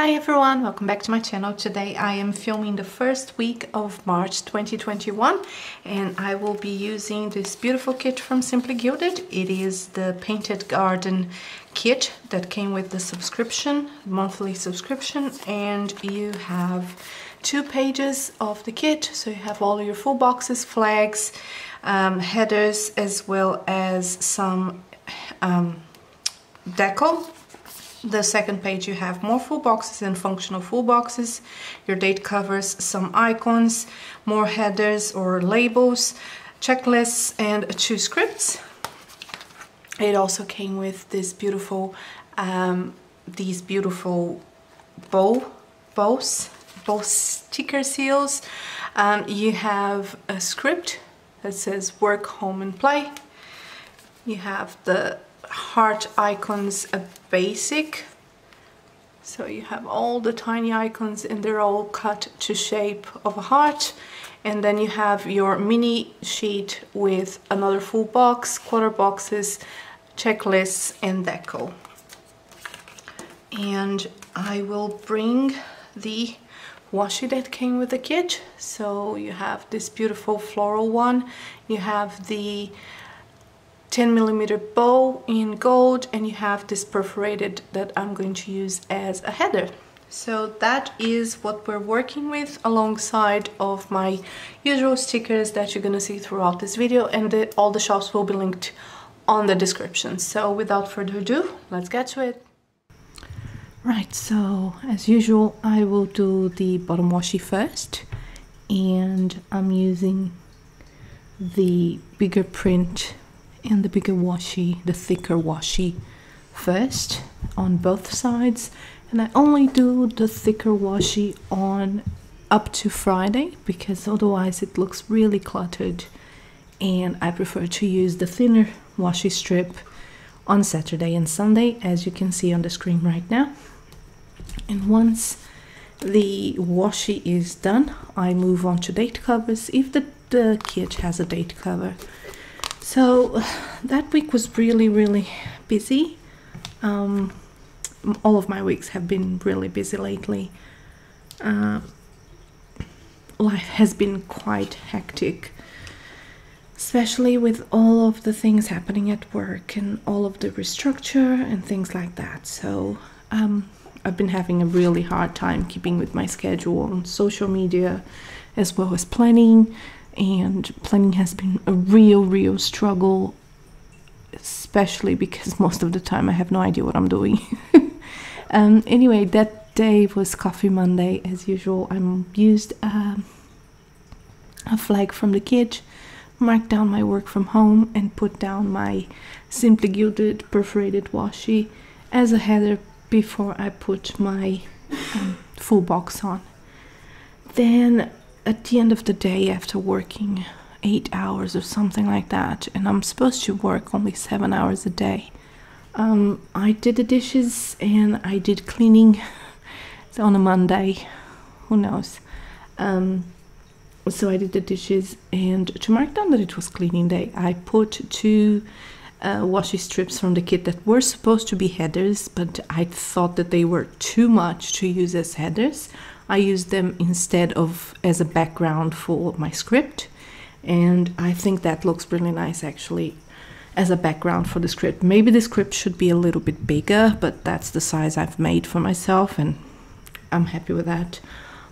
Hi everyone, welcome back to my channel. Today I am filming the first week of March 2021 and I will be using this beautiful kit from Simply Gilded. It is the Painted Garden kit that came with the subscription, monthly subscription, and you have 2 pages of the kit. So you have all your full boxes, flags, headers, as well as some deco. The second page you have more full boxes and functional full boxes, your date covers, some icons, more headers or labels, checklists, and 2 scripts. It also came with this beautiful bow sticker seals. You have a script that says work, home and play. You have the heart icons, a basic, so you have all the tiny icons and they're all cut to shape of a heart, and then you have your mini sheet with another full box, quarter boxes, checklists and deco. And I will bring the washi that came with the kit. So you have this beautiful floral one, you have the 10mm bow in gold, and you have this perforated that I'm going to use as a header. So that is what we're working with, alongside of my usual stickers that you're gonna see throughout this video, and all the shops will be linked on the description. So without further ado, let's get to it. Right, so as usual I will do the bottom washi first, and I'm using the bigger print and the bigger washi, the thicker washi first on both sides. And I only do the thicker washi on up to Friday because otherwise it looks really cluttered, and I prefer to use the thinner washi strip on Saturday and Sunday, as you can see on the screen right now. And once the washi is done, I move on to date covers if the kit has a date cover. So that week was really busy. All of my weeks have been really busy lately. Life has been quite hectic, especially with all of the things happening at work and all of the restructure and things like that. So I've been having a really hard time keeping with my schedule on social media as well as planning. And planning has been a real struggle, especially because most of the time I have no idea what I'm doing. Anyway, that day was Coffee Monday. As usual, I used a flag from the kit, marked down my work from home, and put down my Simply Gilded perforated washi as a header before I put my full box on. Then at the end of the day, after working 8 hours or something like that, and I'm supposed to work only 7 hours a day, I did the dishes and I did cleaning. So on a Monday, who knows? So I did the dishes, and to mark down that it was cleaning day, I put 2 washi strips from the kit that were supposed to be headers, but I thought that they were too much to use as headers. I used them instead of as a background for my script, and I think that looks really nice actually as a background for the script. Maybe the script should be a little bit bigger, but that's the size I've made for myself and I'm happy with that.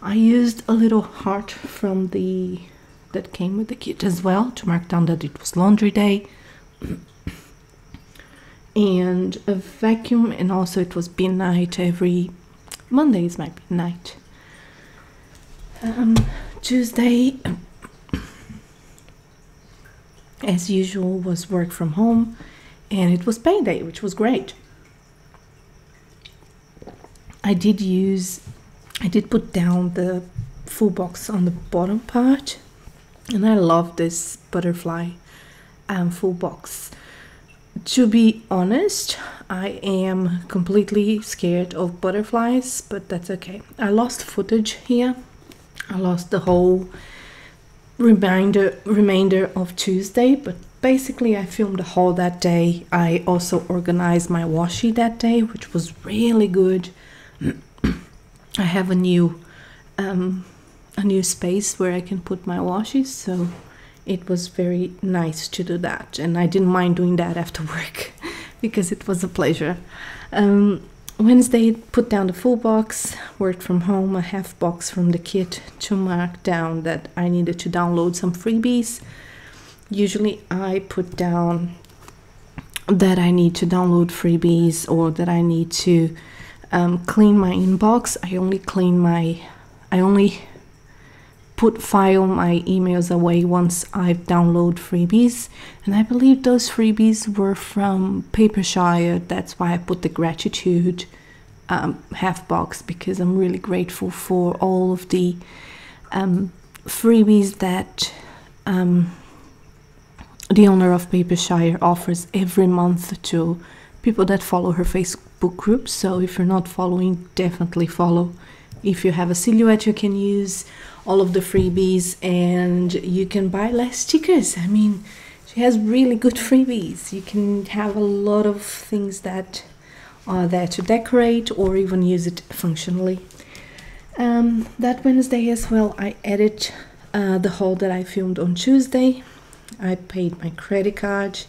I used a little heart from that came with the kit as well to mark down that it was laundry day, and a vacuum, and also it was bin night. Every Monday is my bin night. Tuesday, as usual, was work from home, and it was payday, which was great. I did put down the full box on the bottom part, and I love this butterfly full box. To be honest, I am completely scared of butterflies, but that's okay. I lost footage here. I lost the whole remainder of Tuesday, but basically I filmed a haul that day. I also organized my washi that day, which was really good. I have a new space where I can put my washi, so it was very nice to do that, and I didn't mind doing that after work because it was a pleasure. Wednesday, put down the full box, worked from home, a half box from the kit to mark down that I needed to download some freebies. Usually I put down that I need to download freebies or that I need to clean my inbox. I only file my emails away once I've downloaded freebies, and I believe those freebies were from Papershire. That's why I put the gratitude half box, because I'm really grateful for all of the freebies that the owner of Papershire offers every month to people that follow her Facebook group. So if you're not following, definitely follow. If you have a silhouette, you can use all of the freebies and you can buy less stickers. I mean, she has really good freebies. You can have a lot of things that are there to decorate or even use it functionally. That Wednesday as well, I edited the haul that I filmed on Tuesday. I paid my credit card,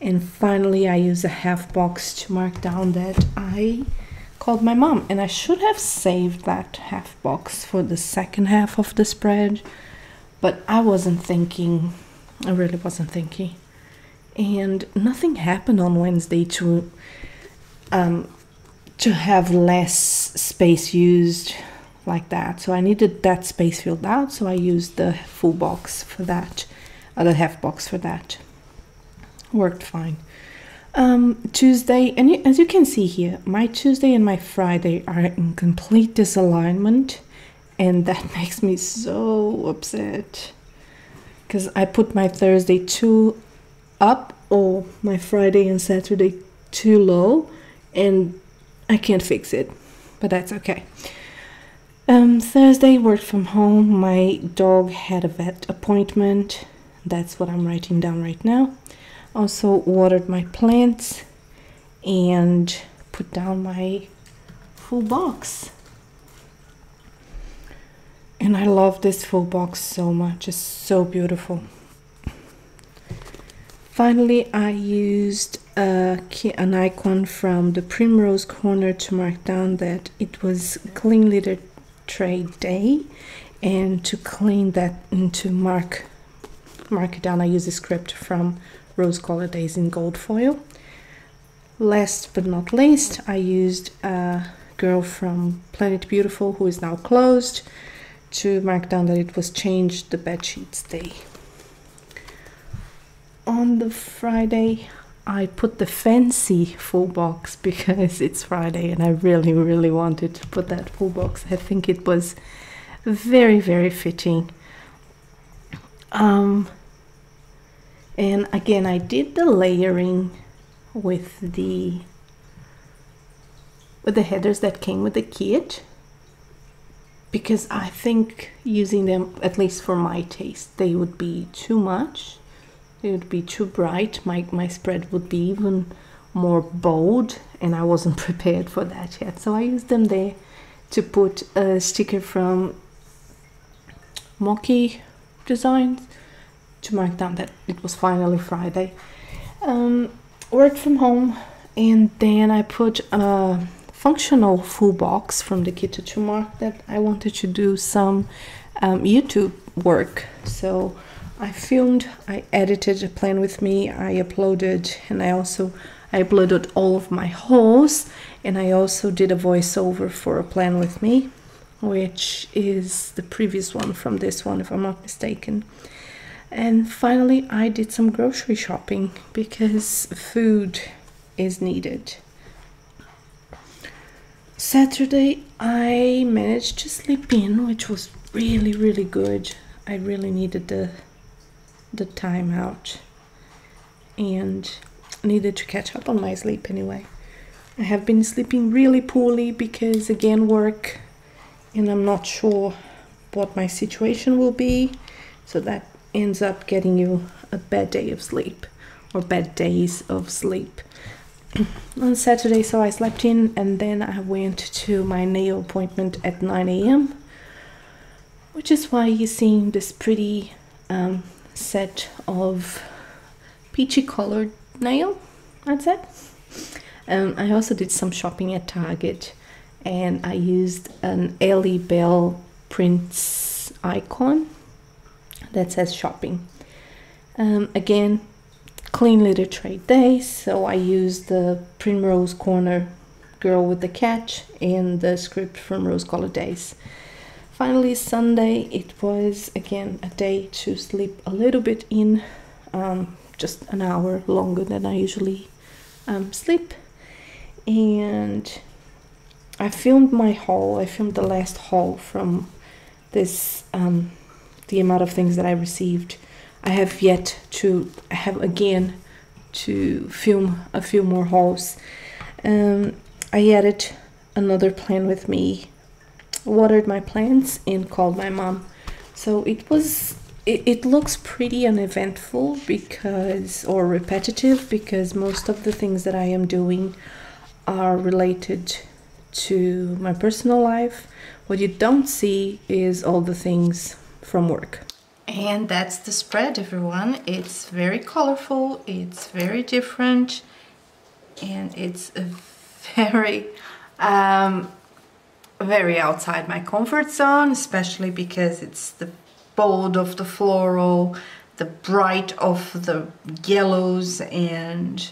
and finally I used a half box to mark down that I called my mom, and I should have saved that half box for the second half of the spread, but I wasn't thinking. I really wasn't thinking, and nothing happened on Wednesday to have less space used like that. So I needed that space filled out, so I used the full box for that, the half box for that. Worked fine. Tuesday, and as you can see here, my Tuesday and my Friday are in complete disalignment, and that makes me so upset because I put my Thursday too up or my Friday and Saturday too low, and I can't fix it, but that's okay. Thursday, worked from home. My dog had a vet appointment. That's what I'm writing down right now. Also watered my plants and put down my full box. And I love this full box so much. It's so beautiful. Finally, I used an icon from the Primrose Corner to mark down that it was Clean Litter Tray Day, and to clean that and to mark it down, I used a script from rose-colored Daze in gold foil. Last but not least, I used a girl from Planet Beautiful, who is now closed, to mark down that it was changed the bed sheets day. On the Friday, I put the fancy full box because it's Friday and I really wanted to put that full box. I think it was very fitting. And again, I did the layering with the headers that came with the kit, because I think using them, at least for my taste, they would be too much. They would be too bright. My spread would be even more bold, and I wasn't prepared for that yet. So I used them there to put a sticker from Moki Designs to mark down that it was finally Friday. Worked from home, and then I put a functional full box from the kit to mark that I wanted to do some YouTube work. So I filmed, I edited a plan with me, I uploaded, and I uploaded all of my hauls, and I also did a voiceover for a plan with me, which is the previous one from this one, if I'm not mistaken. And finally, I did some grocery shopping because food is needed. Saturday, I managed to sleep in, which was really good. I really needed the time out and needed to catch up on my sleep anyway. I have been sleeping really poorly because, again, work, and I'm not sure what my situation will be, so that ends up getting you a bad day of sleep or bad days of sleep. on Saturday, so I slept in and then I went to my nail appointment at 9 a.m. which is why you're seeing this pretty set of peachy colored nail, I'd say. I also did some shopping at Target, and I used an Ellie Bell Prince icon that says shopping. Again, clean litter trade day, so I used the Primrose Corner girl with the cat and the script from Rose Colored Daze. Finally, Sunday, it was again a day to sleep a little bit in, just an hour longer than I usually sleep. And I filmed my haul. I filmed the last haul from this, the amount of things that I received. I have yet to film a few more hauls. I added another plant with me, watered my plants, and called my mom. So it looks pretty uneventful or repetitive, because most of the things that I am doing are related to my personal life. What you don't see is all the things from work. And that's the spread, everyone. It's very colorful, it's very different, and it's a very very outside my comfort zone, especially because it's the bold of the floral, the bright of the yellows and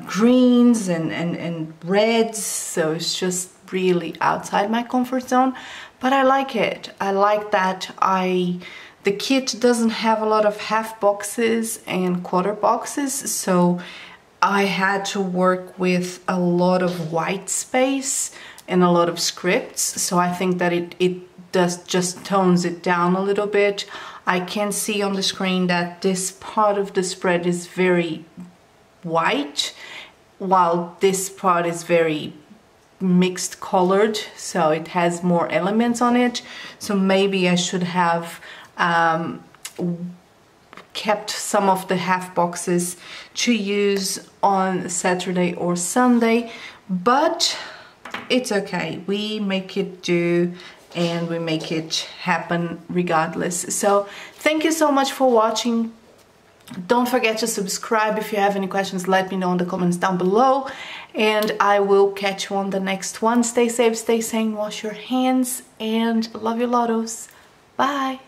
greens and reds. So it's just really outside my comfort zone, but I like it. I like that the kit doesn't have a lot of half boxes and quarter boxes, so I had to work with a lot of white space and a lot of scripts. So I think that it does just tones it down a little bit. I can see on the screen that this part of the spread is very white, while this part is very mixed colored, so it has more elements on it. So maybe I should have kept some of the half boxes to use on Saturday or Sunday, but it's okay. We make it do and we make it happen regardless. So thank you so much for watching. Don't forget to subscribe. If you have any questions, let me know in the comments down below, and I will catch you on the next one. Stay safe, stay sane, wash your hands, and love your lottles. Bye.